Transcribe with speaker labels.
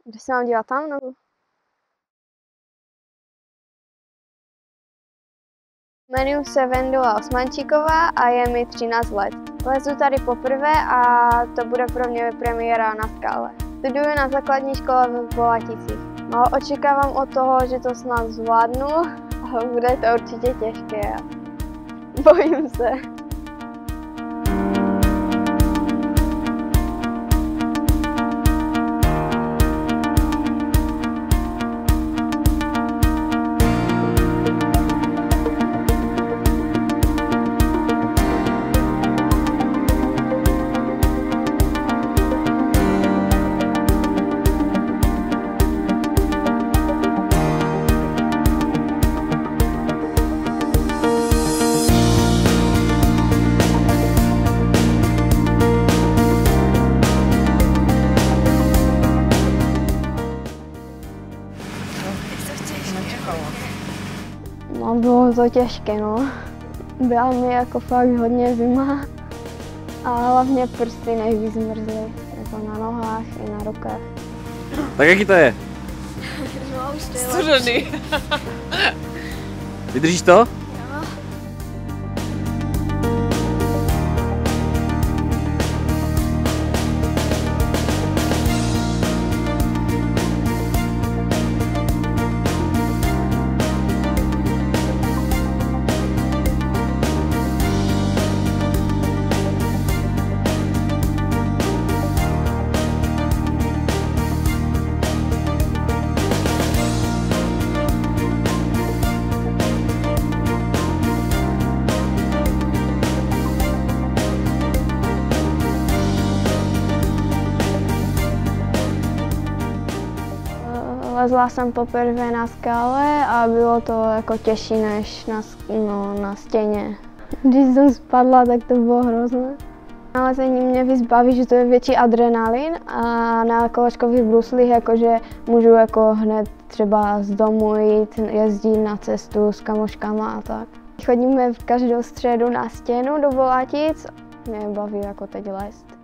Speaker 1: Kde se mám dívat tam? Nebo? Jmenuji se Vendula Osmančíková a je mi 13 let. Lezu tady poprvé a to bude pro mě premiéra na skále. Studuji na základní škole v Bolaticích. No, očekávám od toho, že to snad zvládnu, ale bude to určitě těžké. Bojím se. No, bylo to těžké, no. Byla mi jako fakt hodně zima a hlavně prsty nejvíc zmrzly, jako na nohách i na rukách.
Speaker 2: Tak jaký to je?
Speaker 1: No, už to je
Speaker 3: Studený.
Speaker 2: Vydržíš to?
Speaker 1: Lezla jsem poprvé na skále a bylo to jako těžší než na stěně. Když jsem spadla, tak to bylo hrozné. Na lezení mě víc baví, že to je větší adrenalin a na kolačkových bruslích jakože můžu jako hned třeba z domu jít, jezdit na cestu s kamoškama a tak. Chodíme každou středu na stěnu do Bolatic, mě baví jako teď lézt.